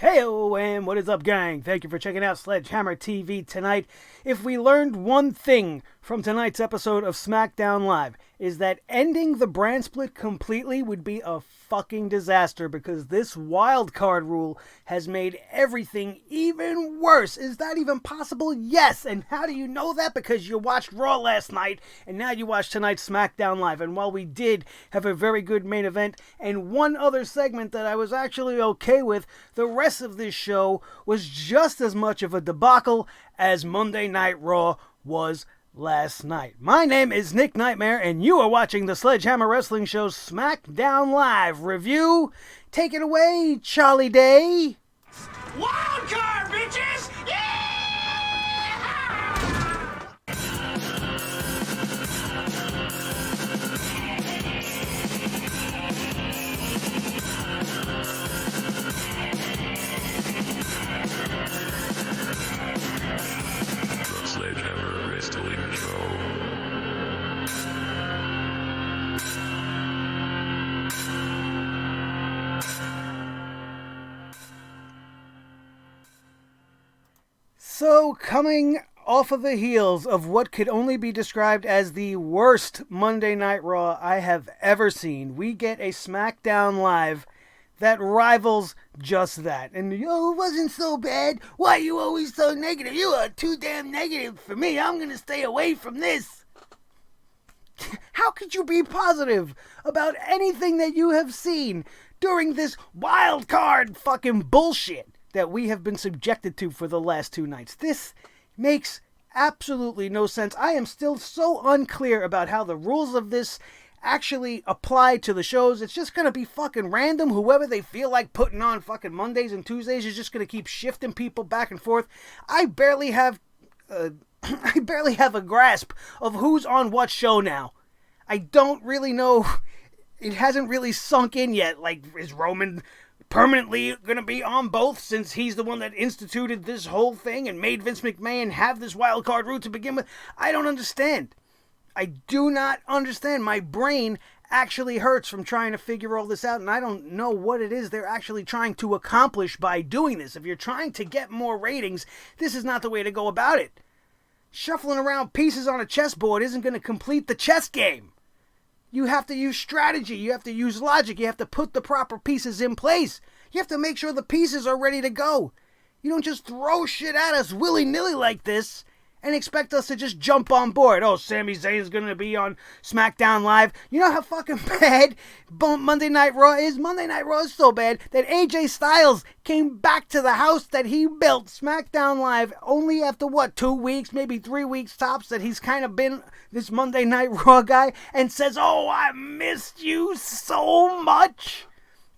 Heyo, and what is up, gang? Thank you for checking out Sledgehammer TV tonight. If we learned one thing from tonight's episode of SmackDown Live, is that ending the brand split completely would be a fucking disaster, because this wildcard rule has made everything even worse. Is that even possible? Yes. And how do you know that? Because you watched Raw last night, and now you watch tonight's SmackDown Live. And while we did have a very good main event and one other segment that I was actually okay with, the rest of this show was just as much of a debacle as Monday Night Raw was last night. My name is Nick Nightmare, and you are watching the Sledgehammer Wrestling Show's SmackDown Live review. Take it away, Charlie Day. Wildcard, bitches! Yeah! The Sledgehammer Wrestling Show. So, coming off of the heels of what could only be described as the worst Monday Night Raw I have ever seen, we get a SmackDown Live that rivals just that. And, it wasn't so bad. Why are you always so negative? You are too damn negative for me. I'm going to stay away from this. How could you be positive about anything that you have seen during this wild card fucking bullshit that we have been subjected to for the last two nights? This makes absolutely no sense. I am still so unclear about how the rules of this actually apply to the shows. It's just going to be fucking random. Whoever they feel like putting on fucking Mondays and Tuesdays is just going to keep shifting people back and forth. I barely have a grasp of who's on what show now. I don't really know. It hasn't really sunk in yet. Like, is Roman permanently going to be on both, since he's the one that instituted this whole thing and made Vince McMahon have this wild card route to begin with? I don't understand. I do not understand. My brain actually hurts from trying to figure all this out, and I don't know what it is they're actually trying to accomplish by doing this. If you're trying to get more ratings, this is not the way to go about it. Shuffling around pieces on a chessboard isn't going to complete the chess game. You have to use strategy. You have to use logic. You have to put the proper pieces in place. You have to make sure the pieces are ready to go. You don't just throw shit at us willy-nilly like this and expect us to just jump on board. Oh, Sami Zayn is going to be on SmackDown Live. You know how fucking bad Monday Night Raw is? Monday Night Raw is so bad that AJ Styles came back to the house that he built, SmackDown Live, only after, 2 weeks, maybe 3 weeks tops, that he's kind of been this Monday Night Raw guy, and says, "Oh, I missed you so much."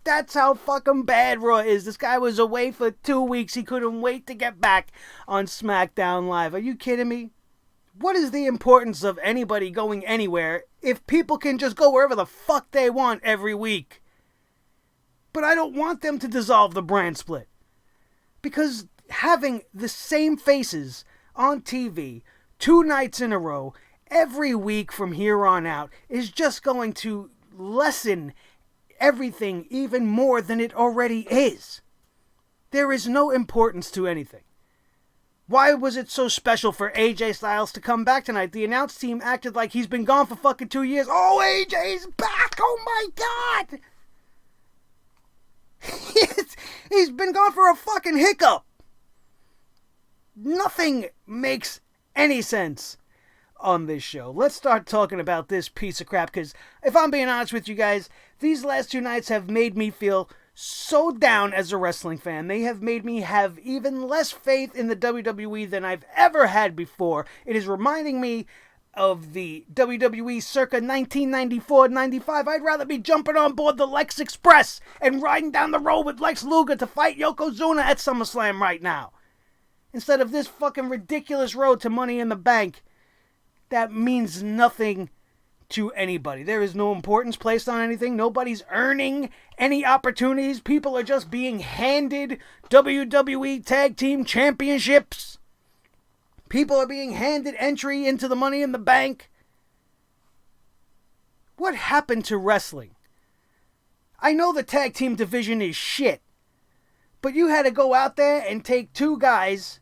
That's how fucking bad Raw is. This guy was away for 2 weeks. He couldn't wait to get back on SmackDown Live. Are you kidding me? What is the importance of anybody going anywhere if people can just go wherever the fuck they want every week? But I don't want them to dissolve the brand split, because having the same faces on TV 2 nights in a row every week from here on out is just going to lessen everything even more than it already is. There is no importance to anything. Why was it so special for AJ Styles to come back tonight? The announce team acted like he's been gone for fucking 2 years. Oh, AJ's back! Oh my god! He's been gone for a fucking hiccup. Nothing makes any sense on this show. Let's start talking about this piece of crap, because if I'm being honest with you guys, these last 2 nights have made me feel so down as a wrestling fan. They have made me have even less faith in the WWE than I've ever had before. It is reminding me of the WWE circa 1994-95. I'd rather be jumping on board the Lex Express and riding down the road with Lex Luger to fight Yokozuna at SummerSlam right now, instead of this fucking ridiculous road to Money in the Bank that means nothing to anybody. There is no importance placed on anything. Nobody's earning any opportunities. People are just being handed WWE Tag Team Championships. People are being handed entry into the Money in the Bank. What happened to wrestling? I know the tag team division is shit, But you had to go out there and take two guys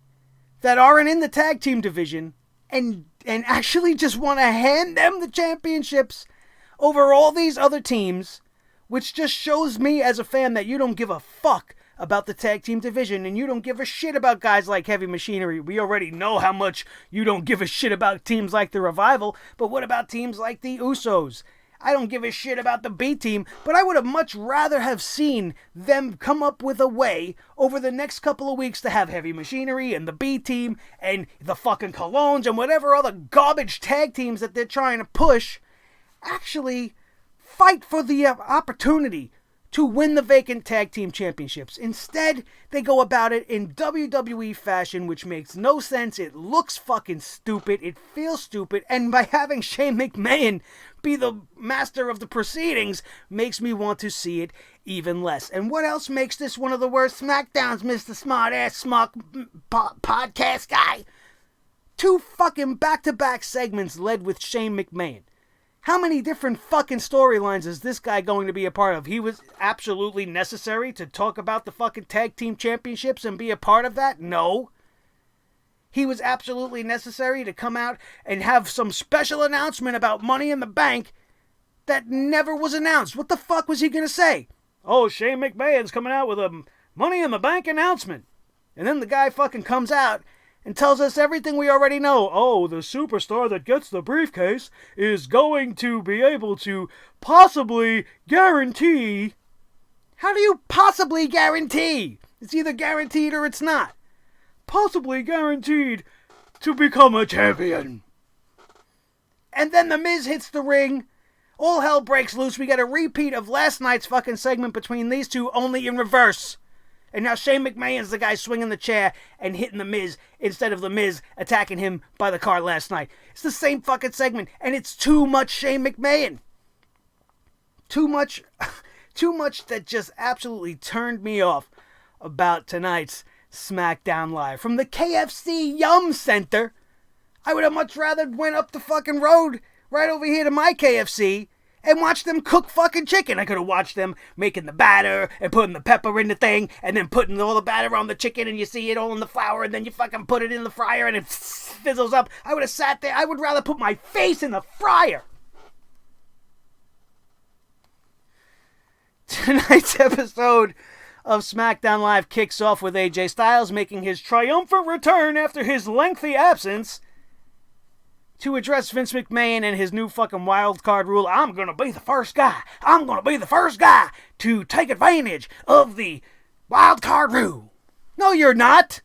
that aren't in the tag team division and actually just want to hand them the championships over all these other teams, which just shows me as a fan that you don't give a fuck about the tag team division and you don't give a shit about guys like Heavy Machinery. We already know how much you don't give a shit about teams like the Revival, but what about teams like the Usos? I don't give a shit about the B team, but I would have much rather have seen them come up with a way over the next couple of weeks to have Heavy Machinery and the B team and the fucking Colognes and whatever other garbage tag teams that they're trying to push actually fight for the opportunity to win the vacant tag team championships. Instead, they go about it in WWE fashion, which makes no sense. It looks fucking stupid. It feels stupid. And by having Shane McMahon be the master of the proceedings makes me want to see it even less. And what else makes this one of the worst SmackDowns, Mr. Smart-Ass Smuck Podcast Guy? 2 fucking back-to-back segments led with Shane McMahon. How many different fucking storylines is this guy going to be a part of? He was absolutely necessary to talk about the fucking tag team championships and be a part of that? No. He was absolutely necessary to come out and have some special announcement about Money in the Bank that never was announced. What the fuck was he going to say? Oh, Shane McMahon's coming out with a Money in the Bank announcement. And then the guy fucking comes out and tells us everything we already know. Oh, the superstar that gets the briefcase is going to be able to possibly guarantee... How do you possibly guarantee? It's either guaranteed or it's not. Possibly guaranteed to become a champion. And then The Miz hits the ring. All hell breaks loose. We get a repeat of last night's fucking segment between these two, only in reverse. And now Shane McMahon's the guy swinging the chair and hitting The Miz instead of The Miz attacking him by the car last night. It's the same fucking segment, and it's too much Shane McMahon. Too much that just absolutely turned me off about tonight's SmackDown Live. From the KFC Yum Center, I would have much rather went up the fucking road right over here to my KFC and watch them cook fucking chicken. I could have watched them making the batter and putting the pepper in the thing and then putting all the batter on the chicken and you see it all in the flour and then you fucking put it in the fryer and it fizzles up. I would have sat there. I would rather put my face in the fryer. Tonight's episode of SmackDown Live kicks off with AJ Styles making his triumphant return after his lengthy absence to address Vince McMahon and his new fucking wildcard rule. I'm going to be the first guy. I'm going to be the first guy to take advantage of the wildcard rule. No, you're not.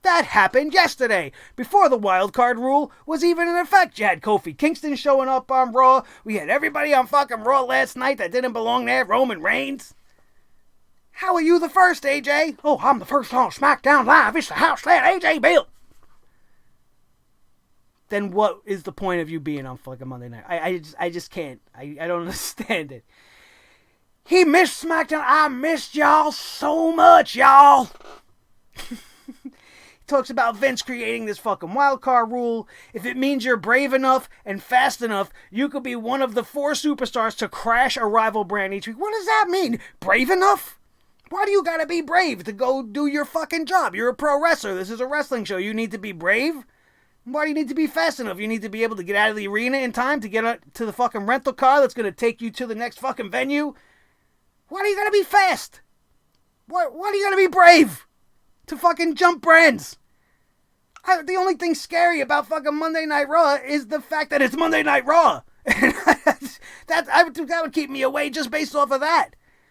That happened yesterday, before the wildcard rule was even in effect. You had Kofi Kingston showing up on Raw. We had everybody on fucking Raw last night that didn't belong there. Roman Reigns. How are you the first, AJ? Oh, I'm the first on SmackDown Live. It's the house that AJ built. Then what is the point of you being on fucking Monday night? I just can't. I don't understand it. He missed SmackDown. I missed y'all so much, y'all. He talks about Vince creating this fucking wildcard rule. If it means you're brave enough and fast enough, you could be one of the 4 superstars to crash a rival brand each week. What does that mean? Brave enough? Why do you gotta be brave to go do your fucking job? You're a pro wrestler. This is a wrestling show. You need to be brave? Why do you need to be fast enough? You need to be able to get out of the arena in time to get to the fucking rental car that's going to take you to the next fucking venue? Why do you got to be fast? Why do you got to be brave to fucking jump brands? The only thing scary about fucking Monday Night Raw is the fact that it's Monday Night Raw. that would keep me away just based off of that.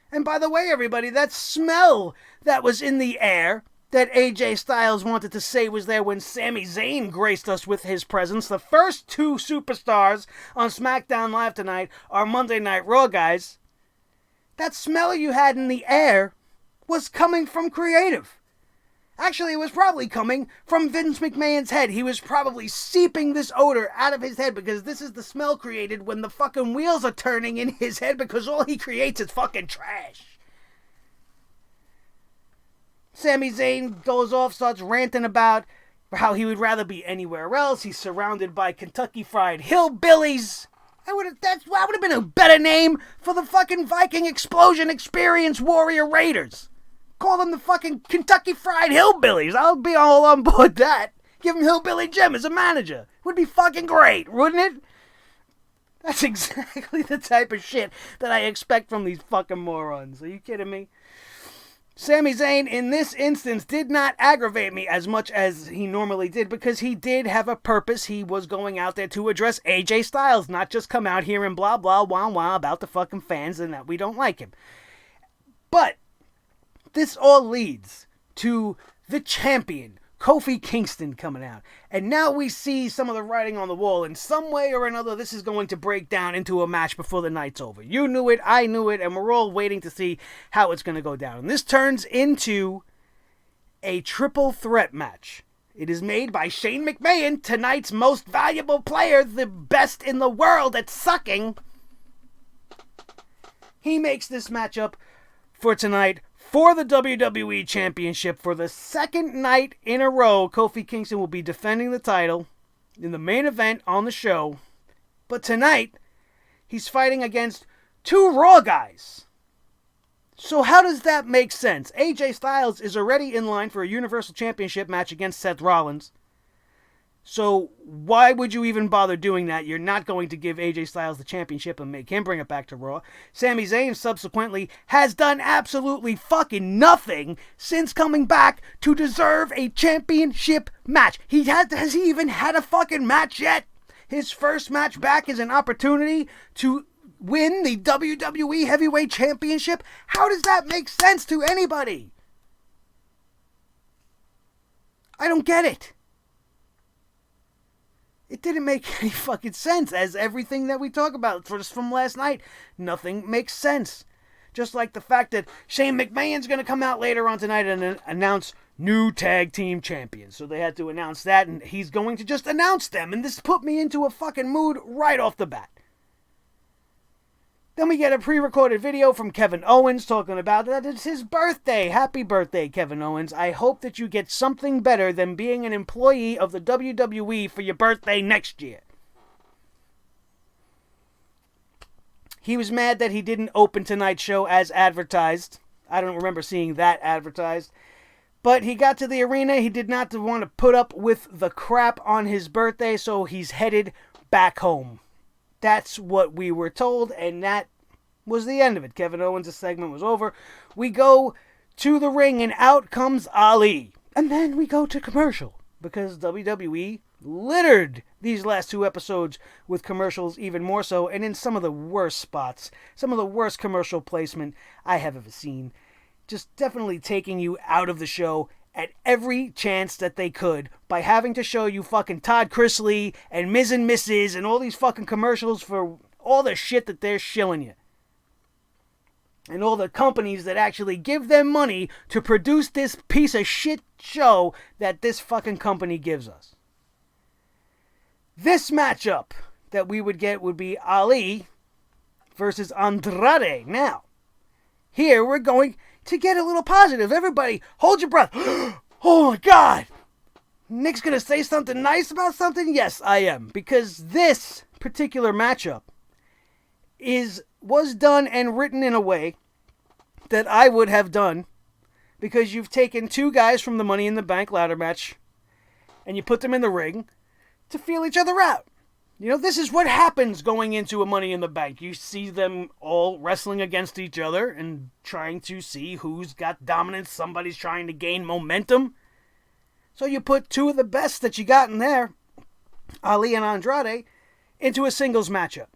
And by the way, everybody, that smell that was in the air that AJ Styles wanted to say was there when Sami Zayn graced us with his presence. The first 2 superstars on SmackDown Live tonight are Monday Night Raw guys. That smell you had in the air was coming from creative. Actually, it was probably coming from Vince McMahon's head. He was probably seeping this odor out of his head because this is the smell created when the fucking wheels are turning in his head because all he creates is fucking trash. Sami Zayn goes off, starts ranting about how he would rather be anywhere else. He's surrounded by Kentucky Fried Hillbillies. That would have been a better name for the fucking Viking Explosion Experience Warrior Raiders. Call them the fucking Kentucky Fried Hillbillies. I'll be all on board that. Give him Hillbilly Jim as a manager. Would be fucking great, wouldn't it? That's exactly the type of shit that I expect from these fucking morons. Are you kidding me? Sami Zayn, in this instance, did not aggravate me as much as he normally did because he did have a purpose. He was going out there to address AJ Styles, not just come out here and blah, blah, wah, wah about the fucking fans and that we don't like him. But this all leads to the champion, Kofi Kingston, coming out. And now we see some of the writing on the wall. In some way or another, this is going to break down into a match before the night's over. You knew it, I knew it, and we're all waiting to see how it's going to go down. And this turns into a triple threat match. It is made by Shane McMahon, tonight's most valuable player, the best in the world at sucking. He makes this matchup for tonight for the WWE Championship. For the second night in a row, Kofi Kingston will be defending the title in the main event on the show. But tonight, he's fighting against two Raw guys. So how does that make sense? AJ Styles is already in line for a Universal Championship match against Seth Rollins. So why would you even bother doing that? You're not going to give AJ Styles the championship and make him bring it back to Raw. Sami Zayn subsequently has done absolutely fucking nothing since coming back to deserve a championship match. Has he even had a fucking match yet? His first match back is an opportunity to win the WWE Heavyweight Championship? How does that make sense to anybody? I don't get it. It didn't make any fucking sense, as everything that we talk about from last night. Nothing makes sense. Just like the fact that Shane McMahon's going to come out later on tonight and announce new tag team champions. So they had to announce that, and he's going to just announce them. And this put me into a fucking mood right off the bat. Then we get a pre-recorded video from Kevin Owens talking about that it's his birthday. Happy birthday, Kevin Owens. I hope that you get something better than being an employee of the WWE for your birthday next year. He was mad that he didn't open tonight's show as advertised. I don't remember seeing that advertised. But he got to the arena. He did not want to put up with the crap on his birthday, so he's headed back home. That's what we were told, and that was the end of it. Kevin Owens' segment was over. We go to the ring, and out comes Ali. And then we go to commercial, because WWE littered these last two episodes with commercials even more so, and in some of the worst spots, some of the worst commercial placement I have ever seen. Just definitely taking you out of the show at every chance that they could by having to show you fucking Todd Chrisley and Ms. and Mrs. and all these fucking commercials for all the shit that they're shilling you. And all the companies that actually give them money to produce this piece of shit show that this fucking company gives us. This matchup that we would get would be Ali versus Andrade. Now, here we're going to get a little positive. Everybody, hold your breath. Oh my God! Nick's gonna say something nice about something? Yes, I am. Because this particular matchup was done and written in a way that I would have done, because you've taken two guys from the Money in the Bank ladder match and you put them in the ring to feel each other out. You know, this is what happens going into a Money in the Bank. You see them all wrestling against each other and trying to see who's got dominance. Somebody's trying to gain momentum. So you put two of the best that you got in there, Ali and Andrade, into a singles matchup.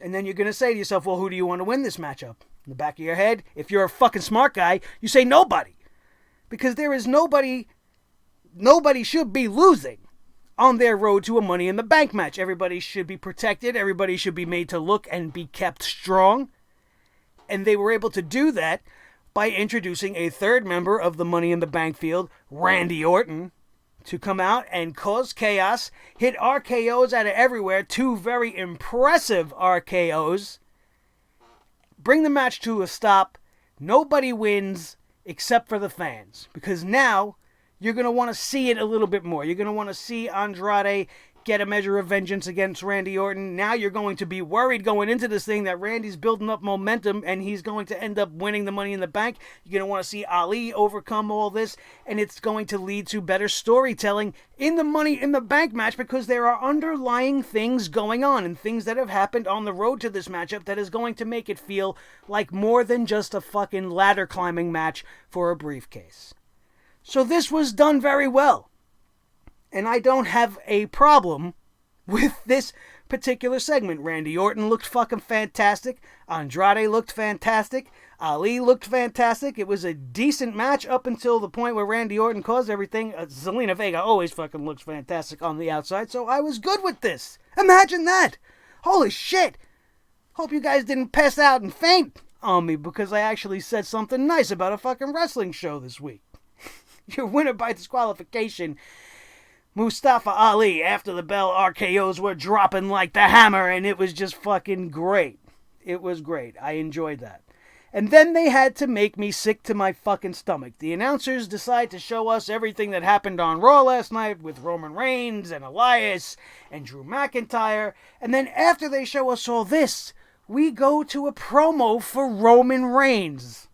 And then you're going to say to yourself, well, who do you want to win this matchup? In the back of your head, if you're a fucking smart guy, you say nobody. Because there is nobody should be losing on their road to a Money in the Bank match. Everybody should be protected. Everybody should be made to look and be kept strong. And they were able to do that by introducing a third member of the Money in the Bank field, Randy Orton, to come out and cause chaos, hit RKOs out of everywhere, two very impressive RKOs, bring the match to a stop. Nobody wins except for the fans, because now you're going to want to see it a little bit more. You're going to want to see Andrade get a measure of vengeance against Randy Orton. Now you're going to be worried going into this thing that Randy's building up momentum and he's going to end up winning the Money in the Bank. You're going to want to see Ali overcome all this, and it's going to lead to better storytelling in the Money in the Bank match because there are underlying things going on and things that have happened on the road to this matchup that is going to make it feel like more than just a fucking ladder climbing match for a briefcase. So this was done very well. And I don't have a problem with this particular segment. Randy Orton looked fucking fantastic. Andrade looked fantastic. Ali looked fantastic. It was a decent match up until the point where Randy Orton caused everything. Zelina Vega always fucking looks fantastic on the outside, so I was good with this. Imagine that. Holy shit. Hope you guys didn't pass out and faint on me because I actually said something nice about a fucking wrestling show this week. Your winner by disqualification, Mustafa Ali, after the bell RKOs were dropping like the hammer, and it was just fucking great. It was great. I enjoyed that. And then they had to make me sick to my fucking stomach. The announcers decide to show us everything that happened on Raw last night with Roman Reigns and Elias and Drew McIntyre. And then after they show us all this, we go to a promo for Roman Reigns.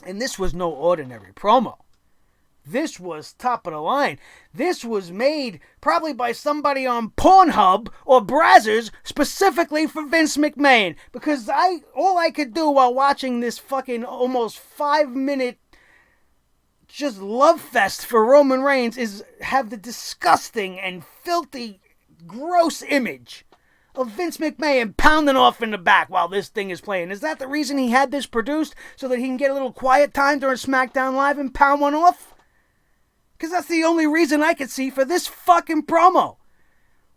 And this was no ordinary promo. This was top of the line. This was made probably by somebody on Pornhub or Brazzers specifically for Vince McMahon. Because all I could do while watching this fucking almost 5-minute just love fest for Roman Reigns is have the disgusting and filthy, gross image of Vince McMahon pounding off in the back while this thing is playing. Is that the reason he had this produced? So that he can get a little quiet time during SmackDown Live and pound one off? Because that's the only reason I could see for this fucking promo.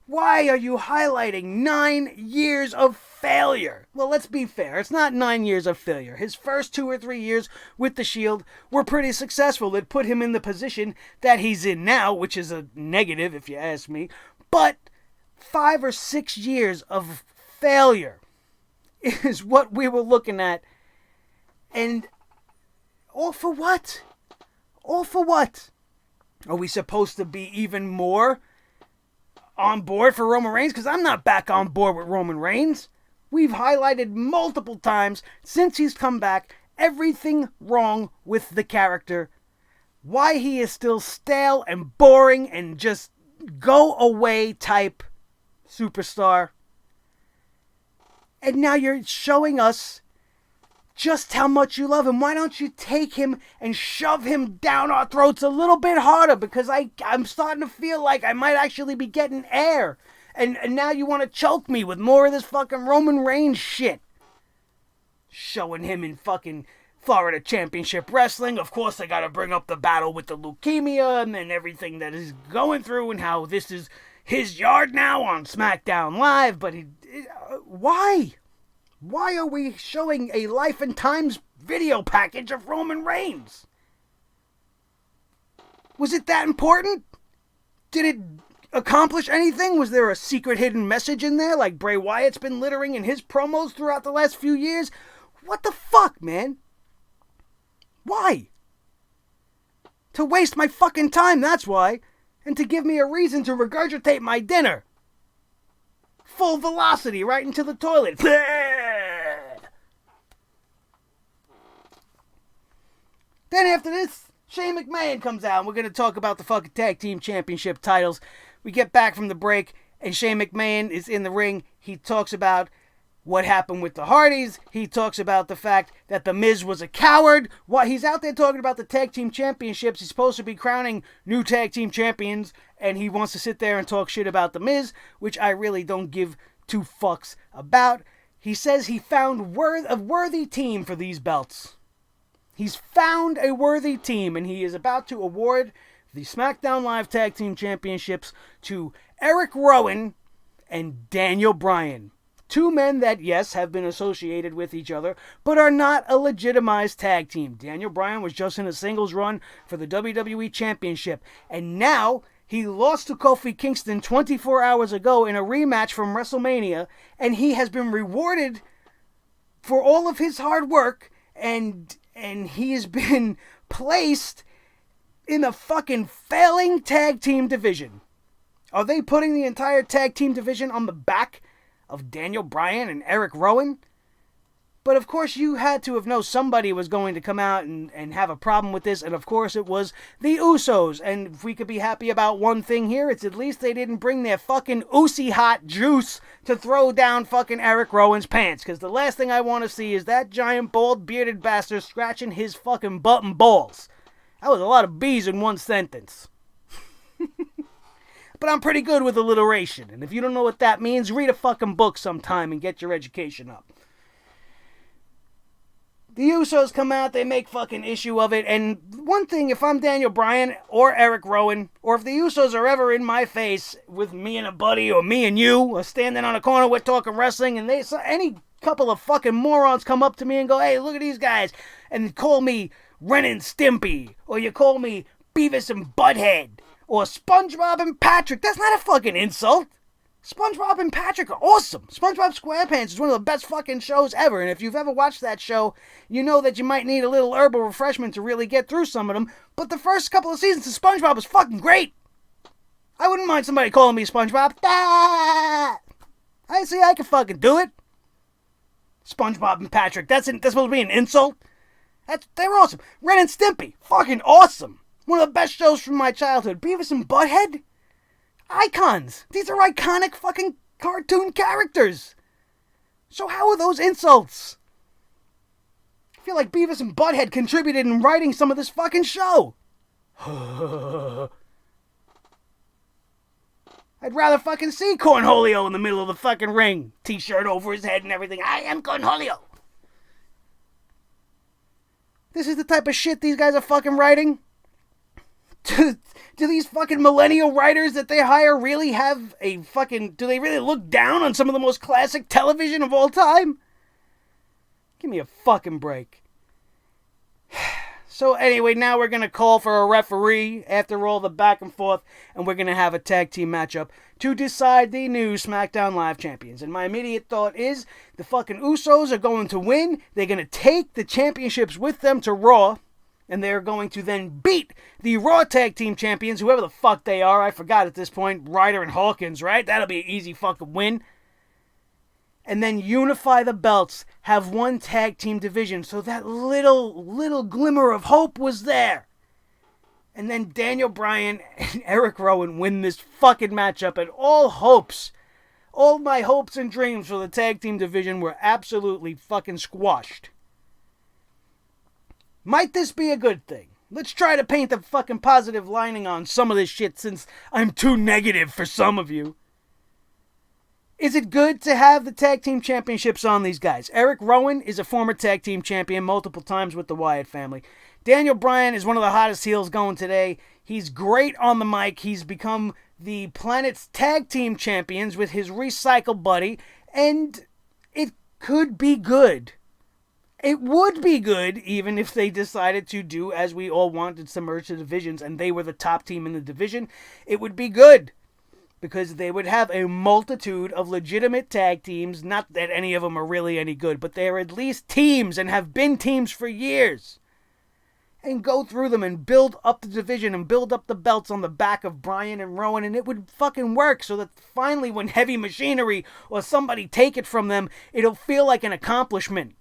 Why are you highlighting 9 years of failure? Well, let's be fair. It's not 9 years of failure. His first 2 or 3 years with the Shield were pretty successful. It put him in the position that he's in now, which is a negative if you ask me. But 5 or 6 years of failure is what we were looking at. And all for what? All for what? Are we supposed to be even more on board for Roman Reigns? Because I'm not back on board with Roman Reigns. We've highlighted multiple times since he's come back everything wrong with the character. Why he is still stale and boring and just go away type superstar. And now you're showing us just how much you love him. Why don't you take him and shove him down our throats a little bit harder? Because I'm starting to feel like I might actually be getting air. And now you want to choke me with more of this fucking Roman Reigns shit. Showing him in fucking Florida Championship Wrestling. Of course, I gotta bring up the battle with the leukemia and everything that he's going through and how this is his yard now on SmackDown Live. But why? Why are we showing a Life and Times video package of Roman Reigns? Was it that important? Did it accomplish anything? Was there a secret hidden message in there like Bray Wyatt's been littering in his promos throughout the last few years? What the fuck, man? Why? To waste my fucking time, that's why. And to give me a reason to regurgitate my dinner. Full velocity right into the toilet. Then after this, Shane McMahon comes out and we're going to talk about the fucking tag team championship titles. We get back from the break and Shane McMahon is in the ring. He talks about what happened with the Hardys. He talks about the fact that The Miz was a coward. Why he's out there talking about the tag team championships. He's supposed to be crowning new tag team champions, and he wants to sit there and talk shit about The Miz, which I really don't give two fucks about. He says he found a worthy team for these belts. He's found a worthy team, and he is about to award the SmackDown Live Tag Team Championships to Eric Rowan and Daniel Bryan. Two men that, yes, have been associated with each other, but are not a legitimized tag team. Daniel Bryan was just in a singles run for the WWE Championship, and now he lost to Kofi Kingston 24 hours ago in a rematch from WrestleMania, and he has been rewarded for all of his hard work, and he has been placed in a fucking failing tag team division. Are they putting the entire tag team division on the back of Daniel Bryan and Eric Rowan? But of course you had to have known somebody was going to come out and have a problem with this, and of course it was the Usos. And if we could be happy about one thing here, it's at least they didn't bring their fucking Usi hot juice to throw down fucking Eric Rowan's pants. Because the last thing I want to see is that giant bald bearded bastard scratching his fucking butt and balls. That was a lot of B's in one sentence. But I'm pretty good with alliteration, and if you don't know what that means, read a fucking book sometime and get your education up. The Usos come out, they make fucking issue of it, and one thing, if I'm Daniel Bryan or Eric Rowan, or if the Usos are ever in my face with me and a buddy, or me and you, or standing on a corner, we're talking wrestling, and any couple of fucking morons come up to me and go, hey, look at these guys, and call me Ren and Stimpy, or you call me Beavis and Butthead, or SpongeBob and Patrick, that's not a fucking insult. SpongeBob and Patrick are awesome. SpongeBob SquarePants is one of the best fucking shows ever. And if you've ever watched that show, you know that you might need a little herbal refreshment to really get through some of them. But the first couple of seasons of SpongeBob was fucking great. I wouldn't mind somebody calling me SpongeBob. I see I can fucking do it. SpongeBob and Patrick, that's supposed to be an insult? They're awesome. Ren and Stimpy, fucking awesome. One of the best shows from my childhood. Beavis and Butthead? Icons! These are iconic fucking cartoon characters! So how are those insults? I feel like Beavis and Butthead contributed in writing some of this fucking show! I'd rather fucking see Cornholio in the middle of the fucking ring. T-shirt over his head and everything. I am Cornholio! This is the type of shit these guys are fucking writing? Do these fucking millennial writers that they hire really have a fucking... Do they really look down on some of the most classic television of all time? Give me a fucking break. So anyway, now we're going to call for a referee after all the back and forth, and we're going to have a tag team matchup to decide the new SmackDown Live champions. And my immediate thought is the fucking Usos are going to win. They're going to take the championships with them to Raw. And they're going to then beat the Raw Tag Team Champions, whoever the fuck they are. I forgot at this point. Ryder and Hawkins, right? That'll be an easy fucking win. And then unify the belts. Have one tag team division. So that little glimmer of hope was there. And then Daniel Bryan and Eric Rowan win this fucking matchup. And all my hopes and dreams for the tag team division were absolutely fucking squashed. Might this be a good thing? Let's try to paint a fucking positive lining on some of this shit since I'm too negative for some of you. Is it good to have the tag team championships on these guys? Eric Rowan is a former tag team champion multiple times with the Wyatt family. Daniel Bryan is one of the hottest heels going today. He's great on the mic. He's become the planet's tag team champions with his recycle buddy. And it could be good. It would be good even if they decided to do as we all wanted, to merge the divisions and they were the top team in the division. It would be good because they would have a multitude of legitimate tag teams. Not that any of them are really any good, but they're at least teams and have been teams for years. And go through them and build up the division and build up the belts on the back of Bryan and Rowan, and it would fucking work so that finally when Heavy Machinery or somebody take it from them, it'll feel like an accomplishment.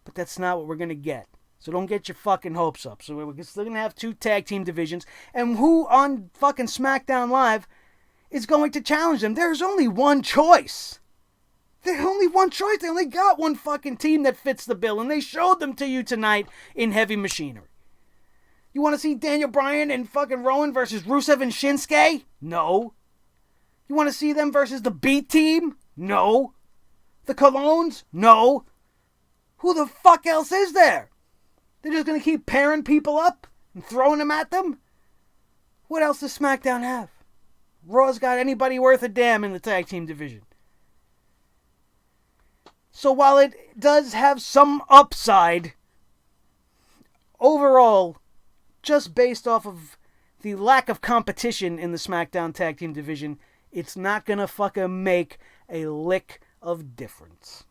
But that's not what we're going to get. So don't get your fucking hopes up. So we're still going to have two tag team divisions. And who on fucking SmackDown Live is going to challenge them? There's only one choice. There's only one choice. They only got one fucking team that fits the bill. And they showed them to you tonight in Heavy Machinery. You want to see Daniel Bryan and fucking Rowan versus Rusev and Shinsuke? No. You want to see them versus the B Team? No. The Colognes? No. Who the fuck else is there? They're just going to keep pairing people up and throwing them at them? What else does SmackDown have? Raw's got anybody worth a damn in the tag team division. So while it does have some upside, overall, just based off of the lack of competition in the SmackDown tag team division, it's not going to fucking make a lick of difference.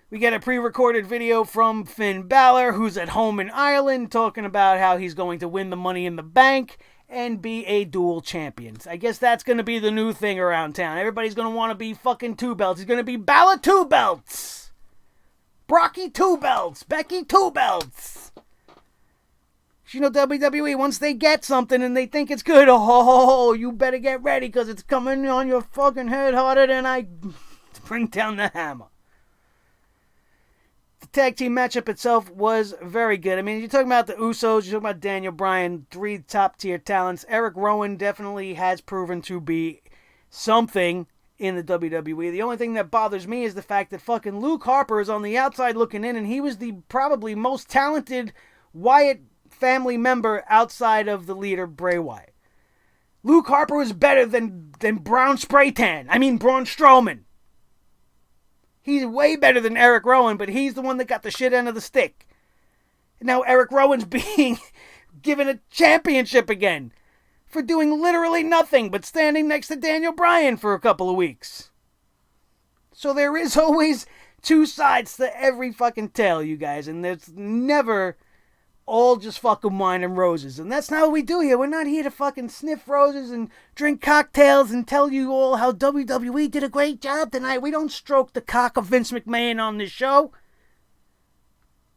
We get a pre-recorded video from Finn Balor, who's at home in Ireland, talking about how he's going to win the Money in the Bank. and be a dual champion. I guess that's going to be the new thing around town. Everybody's going to want to be fucking 2 belts. He's going to be Balor 2 belts. Brocky 2 belts. Becky 2 belts. You know, WWE, once they get something and they think it's good, oh, you better get ready because it's coming on your fucking head harder than I bring down the hammer. The tag team matchup itself was very good. I mean, you're talking about the Usos, you're talking about Daniel Bryan, 3 top-tier talents. Eric Rowan definitely has proven to be something in the WWE. The only thing that bothers me is the fact that fucking Luke Harper is on the outside looking in, and he was the probably most talented Wyatt family member outside of the leader, Bray Wyatt. Luke Harper was better than Braun Strowman. He's way better than Eric Rowan, but he's the one that got the shit end of the stick. And now Eric Rowan's being given a championship again for doing literally nothing but standing next to Daniel Bryan for a couple of weeks. So there is always 2 sides to every fucking tale, you guys, and there's never all just fucking wine and roses. And that's not what we do here. We're not here to fucking sniff roses and drink cocktails and tell you all how WWE did a great job tonight. We don't stroke the cock of Vince McMahon on this show.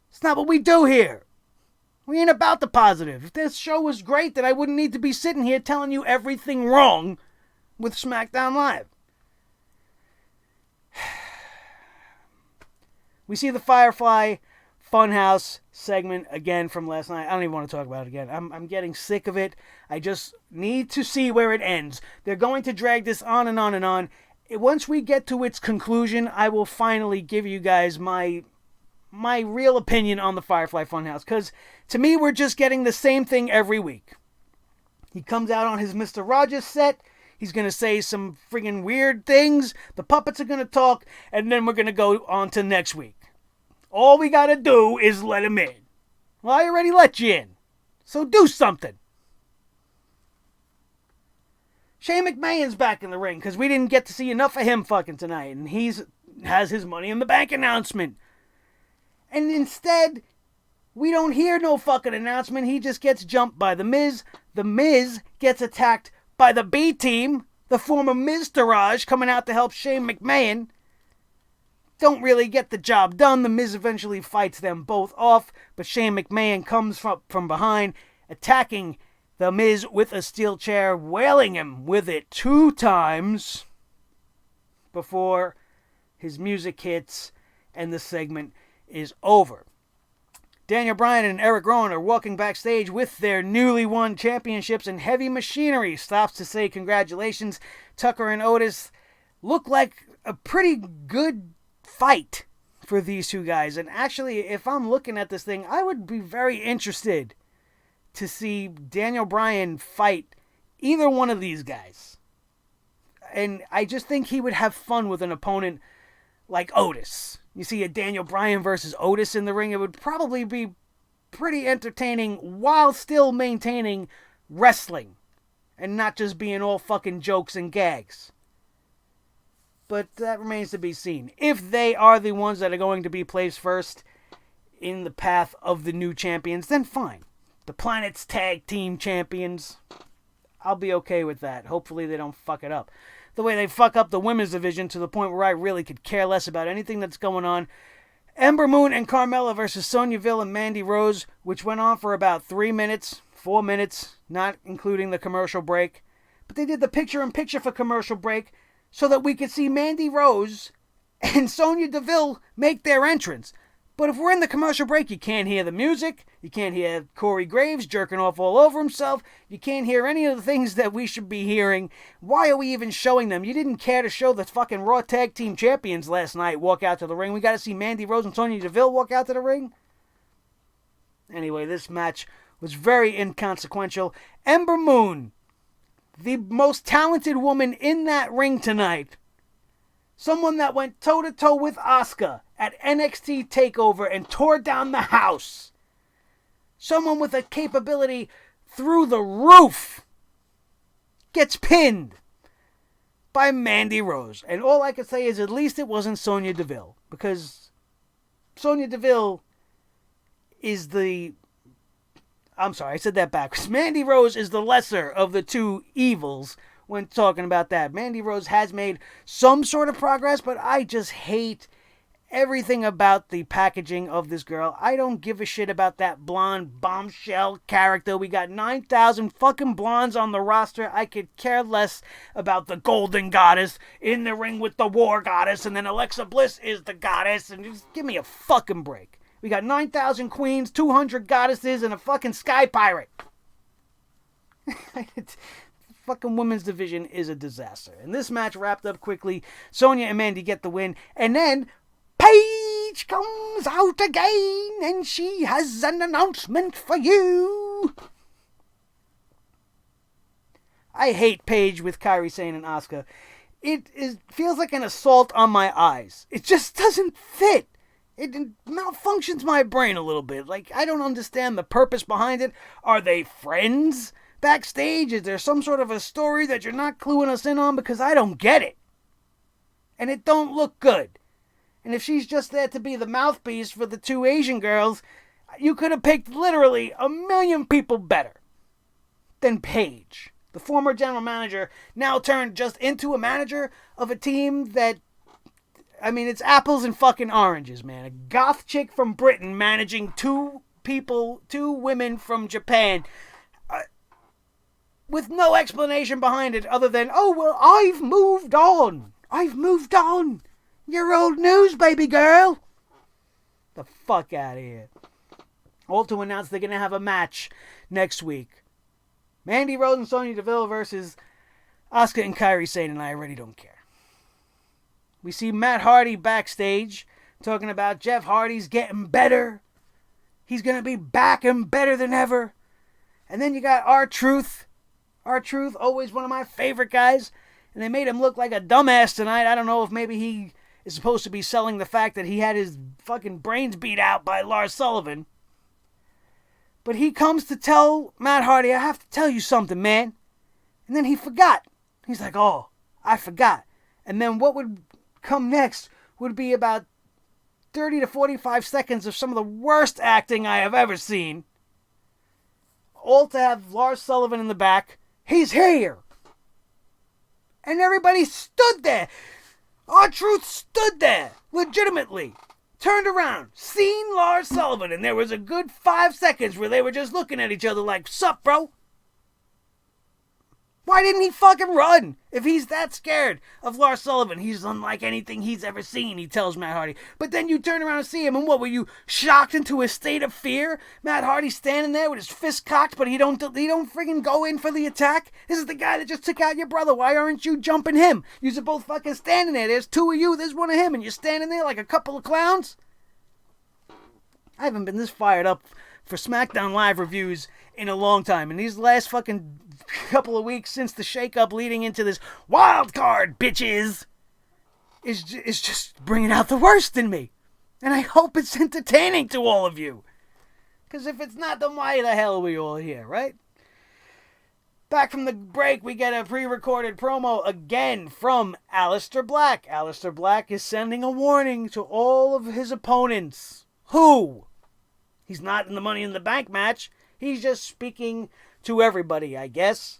It's not what we do here. We ain't about the positive. If this show was great, then I wouldn't need to be sitting here telling you everything wrong with SmackDown Live. We see the Firefly Funhouse segment again from last night. I don't even want to talk about it again. I'm getting sick of it. I just need to see where it ends. They're going to drag this on and on and on. Once we get to its conclusion, I will finally give you guys my real opinion on the Firefly Funhouse. Because to me, we're just getting the same thing every week. He comes out on his Mr. Rogers set. He's going to say some friggin' weird things. The puppets are going to talk. And then we're going to go on to next week. All we gotta do is let him in. Well, I already let you in. So do something. Shane McMahon's back in the ring because we didn't get to see enough of him fucking tonight. And has his Money in the Bank announcement. And instead, we don't hear no fucking announcement. He just gets jumped by The Miz. The Miz gets attacked by the B-Team. The former Miztourage coming out to help Shane McMahon. Don't really get the job done. The Miz eventually fights them both off, but Shane McMahon comes from behind, attacking the Miz with a steel chair, wailing him with it 2 times before his music hits and the segment is over. Daniel Bryan and Eric Rowan are walking backstage with their newly won championships, and Heavy Machinery stops to say congratulations. Tucker and Otis look like a pretty good fight for these 2 guys. And actually, if I'm looking at this thing, I would be very interested to see Daniel Bryan fight either one of these guys. And I just think he would have fun with an opponent like Otis. You see a Daniel Bryan versus Otis in the ring, it would probably be pretty entertaining while still maintaining wrestling and not just being all fucking jokes and gags. But that remains to be seen. If they are the ones that are going to be placed first in the path of the new champions, then fine. The Planet's Tag Team Champions, I'll be okay with that. Hopefully they don't fuck it up. The way they fuck up the women's division to the point where I really could care less about anything that's going on. Ember Moon and Carmella versus Sonya Deville and Mandy Rose, which went on for about 3 minutes, 4 minutes, not including the commercial break. But they did the picture-in-picture for commercial break, so that we could see Mandy Rose and Sonya Deville make their entrance. But if we're in the commercial break, you can't hear the music, you can't hear Corey Graves jerking off all over himself, you can't hear any of the things that we should be hearing. Why are we even showing them? You didn't care to show the fucking Raw Tag Team Champions last night walk out to the ring. We got to see Mandy Rose and Sonya Deville walk out to the ring? Anyway, this match was very inconsequential. Ember Moon, the most talented woman in that ring tonight. Someone that went toe-to-toe with Asuka at NXT TakeOver and tore down the house. Someone with a capability through the roof gets pinned by Mandy Rose. And all I can say is at least it wasn't Sonya Deville. Because Sonya Deville is the I'm sorry, I said that backwards. Mandy Rose is the lesser of the two evils when talking about that. Mandy Rose has made some sort of progress, but I just hate everything about the packaging of this girl. I don't give a shit about that blonde bombshell character. We got 9,000 fucking blondes on the roster. I could care less about the Golden Goddess in the ring with the War Goddess, and then Alexa Bliss is the goddess, and just give me a fucking break. We got 9,000 queens, 200 goddesses, and a fucking sky pirate. Fucking women's division is a disaster. And this match wrapped up quickly. Sonya and Mandy get the win. And then Paige comes out again, and she has an announcement for you. I hate Paige with Kairi Sane and Asuka. It feels like an assault on my eyes. It just doesn't fit. It malfunctions my brain a little bit. Like, I don't understand the purpose behind it. Are they friends backstage? Is there some sort of a story that you're not cluing us in on? Because I don't get it. And it don't look good. And if she's just there to be the mouthpiece for the two Asian girls, you could have picked literally a million people better than Paige. The former general manager now turned just into a manager of a team that, I mean, it's apples and fucking oranges, man. A goth chick from Britain managing two women from Japan, with no explanation behind it other than, oh, well, I've moved on. You're old news, baby girl. The fuck out of here. All to announce they're going to have a match next week. Mandy Rose and Sonya Deville versus Asuka and Kairi Sane, and I already don't care. We see Matt Hardy backstage talking about Jeff Hardy's getting better. He's going to be back and better than ever. And then you got R-Truth. R-Truth, always one of my favorite guys. And they made him look like a dumbass tonight. I don't know if maybe he is supposed to be selling the fact that he had his fucking brains beat out by Lars Sullivan. But he comes to tell Matt Hardy, I have to tell you something, man. And then he forgot. He's like, oh, I forgot. And then what would come next would be about 30 to 45 seconds of some of the worst acting I have ever seen. All to have Lars Sullivan in the back. He's here. And everybody stood there. R-Truth stood there. Legitimately. Turned around. Seen Lars Sullivan. And there was a good 5 seconds where they were just looking at each other like, sup, bro? Why didn't he fucking run? If he's that scared of Lars Sullivan, he's unlike anything he's ever seen, he tells Matt Hardy. But then you turn around and see him, and what, were you shocked into a state of fear? Matt Hardy standing there with his fist cocked, but he don't friggin' go in for the attack? This is the guy that just took out your brother. Why aren't you jumping him? You're both fucking standing there. There's two of you, there's one of him, and you're standing there like a couple of clowns? I haven't been this fired up for SmackDown Live reviews in a long time, and these last fucking couple of weeks since the shakeup leading into this Wildcard, bitches, is just bringing out the worst in me. And I hope it's entertaining to all of you. Because if it's not, then why the hell are we all here, right? Back from the break, we get a pre-recorded promo again from Aleister Black. Aleister Black is sending a warning to all of his opponents. Who? He's not in the Money in the Bank match. He's just speaking to everybody, I guess,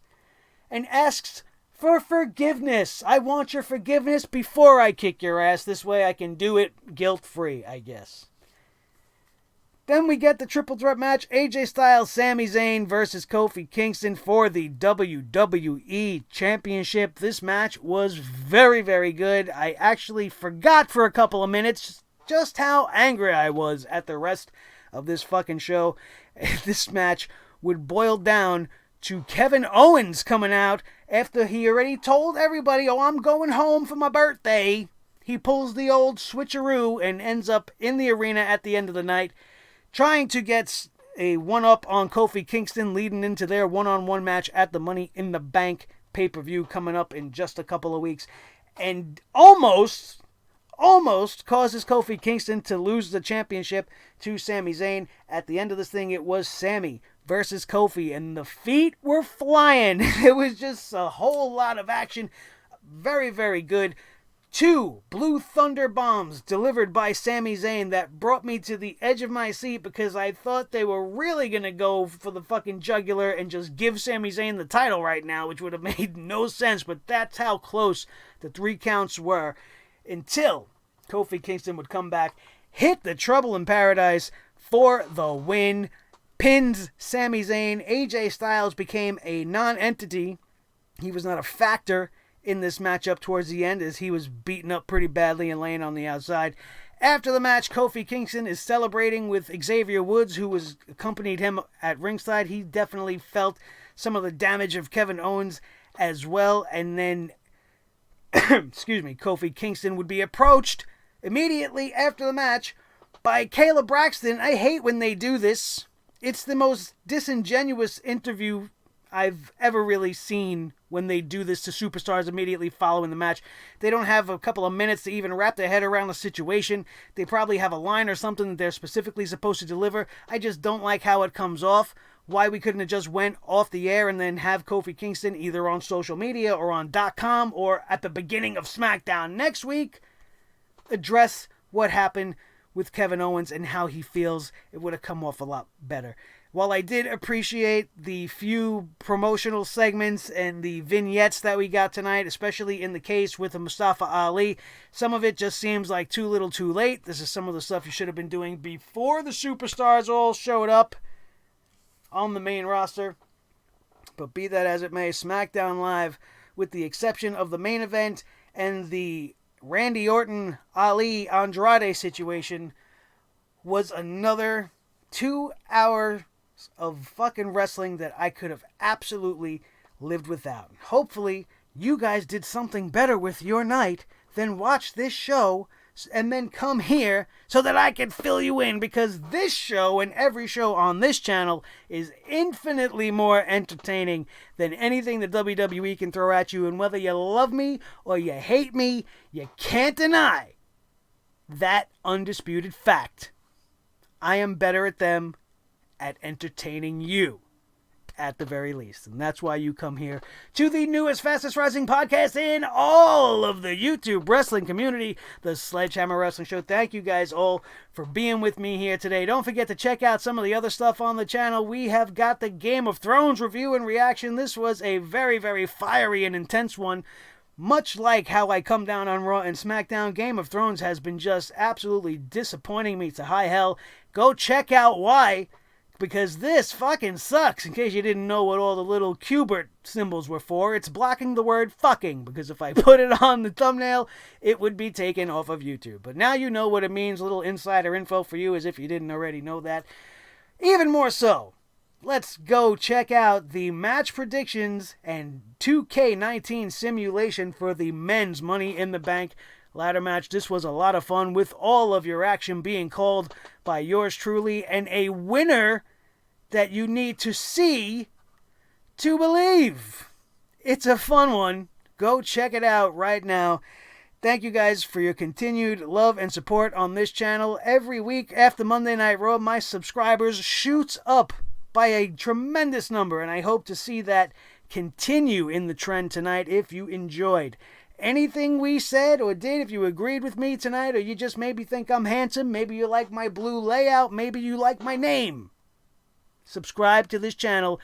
and asks for forgiveness. I want your forgiveness before I kick your ass. This way I can do it guilt-free, I guess. Then we get the triple threat match, AJ Styles, Sami Zayn versus Kofi Kingston for the WWE Championship. This match was very, very good. I actually forgot for a couple of minutes just how angry I was at the rest of this fucking show. This match would boil down to Kevin Owens coming out after he already told everybody, oh, I'm going home for my birthday. He pulls the old switcheroo and ends up in the arena at the end of the night trying to get a one-up on Kofi Kingston leading into their one-on-one match at the Money in the Bank pay-per-view coming up in just a couple of weeks. And almost causes Kofi Kingston to lose the championship to Sami Zayn. At the end of this thing, it was Sami versus Kofi, and the feet were flying. It was just a whole lot of action. Very, very good. 2 Blue Thunder bombs delivered by Sami Zayn that brought me to the edge of my seat because I thought they were really going to go for the fucking jugular and just give Sami Zayn the title right now, which would have made no sense, but that's how close the 3 counts were until Kofi Kingston would come back, hit the Trouble in Paradise for the win, pins Sami Zayn. AJ Styles became a non-entity. He was not a factor in this matchup towards the end as he was beaten up pretty badly and laying on the outside. After the match, Kofi Kingston is celebrating with Xavier Woods, who was accompanied him at ringside. He definitely felt some of the damage of Kevin Owens as well. And then, Kofi Kingston would be approached immediately after the match by Kayla Braxton. I hate when they do this. It's the most disingenuous interview I've ever really seen when they do this to superstars immediately following the match. They don't have a couple of minutes to even wrap their head around the situation. They probably have a line or something that they're specifically supposed to deliver. I just don't like how it comes off. Why we couldn't have just went off the air and then have Kofi Kingston either on social media or on .com or at the beginning of SmackDown next week address what happened with Kevin Owens and how he feels. It would have come off a lot better. While I did appreciate the few promotional segments and the vignettes that we got tonight, especially in the case with Mustafa Ali, some of it just seems like too little too late. This is some of the stuff you should have been doing before the superstars all showed up on the main roster. But be that as it may, SmackDown Live, with the exception of the main event and the Randy Orton, Ali, Andrade situation, was another 2 hours of fucking wrestling that I could have absolutely lived without. Hopefully, you guys did something better with your night than watch this show and then come here so that I can fill you in, because this show and every show on this channel is infinitely more entertaining than anything the WWE can throw at you. And whether you love me or you hate me, you can't deny that undisputed fact. I am better at them at entertaining you, at the very least. And that's why you come here to the newest, fastest rising podcast in all of the YouTube wrestling community, the Sledgehammer Wrestling Show. Thank you guys all for being with me here today. Don't forget to check out some of the other stuff on the channel. We have got the Game of Thrones review and reaction. This was a very, very fiery and intense one. Much like how I come down on Raw and SmackDown, Game of Thrones has been just absolutely disappointing me to high hell. Go check out why, because this fucking sucks. In case you didn't know what all the little Qbert symbols were for, it's blocking the word fucking, because if I put it on the thumbnail, it would be taken off of YouTube. But now you know what it means. A little insider info for you, as if you didn't already know that. Even more so, let's go check out the match predictions and 2K19 simulation for the men's Money in the Bank ladder match. This was a lot of fun, with all of your action being called by yours truly, and a winner that you need to see to believe. It's a fun one. Go check it out right now. Thank you guys for your continued love and support on this channel. Every week after Monday Night Raw, my subscribers shoots up by a tremendous number, and I hope to see that continue in the trend tonight. If you enjoyed anything we said or did, if you agreed with me tonight, or you just maybe think I'm handsome, maybe you like my blue layout, maybe you like my name, subscribe to this channel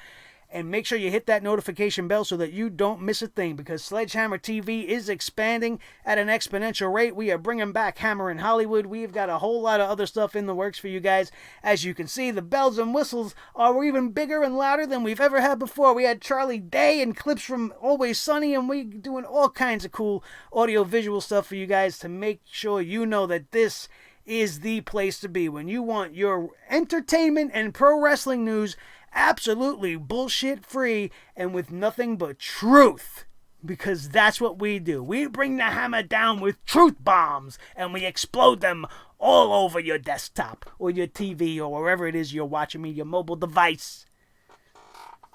and make sure you hit that notification bell so that you don't miss a thing, because Sledgehammer TV is expanding at an exponential rate. We are bringing back Hammer in Hollywood. We've got a whole lot of other stuff in the works for you guys. As you can see, the bells and whistles are even bigger and louder than we've ever had before. We had Charlie Day and clips from Always Sunny, and we're doing all kinds of cool audio-visual stuff for you guys to make sure you know that this is the place to be when you want your entertainment and pro wrestling news absolutely bullshit free and with nothing but truth, because that's what we do. We bring the hammer down with truth bombs and we explode them all over your desktop or your TV or wherever it is you're watching me, your mobile device.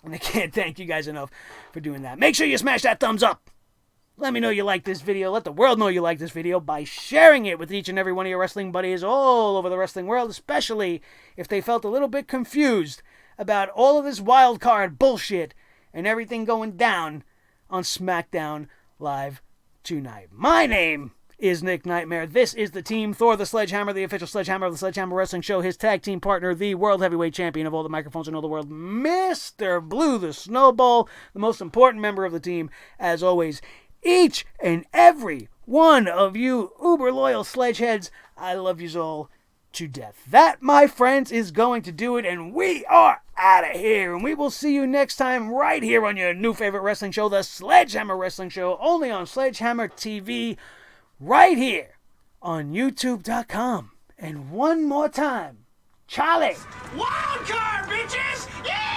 And I can't thank you guys enough for doing that. Make sure you smash that thumbs up. Let me know you like this video. Let the world know you like this video by sharing it with each and every one of your wrestling buddies all over the wrestling world, especially if they felt a little bit confused about all of this wild card bullshit and everything going down on SmackDown Live tonight. My name is Nick Nightmare. This is the team, Thor the Sledgehammer, the official Sledgehammer of the Sledgehammer Wrestling Show. His tag team partner, the World Heavyweight Champion of all the microphones in all the world, Mr. Blue the Snowball, the most important member of the team. As always, each and every one of you uber loyal sledgeheads, I love yous all to death. That, my friends, is going to do it, and we are out of here. And we will see you next time right here on your new favorite wrestling show, the Sledgehammer Wrestling Show, only on Sledgehammer TV, right here on YouTube.com. And one more time, Charlie. Wildcard, bitches! Yeah!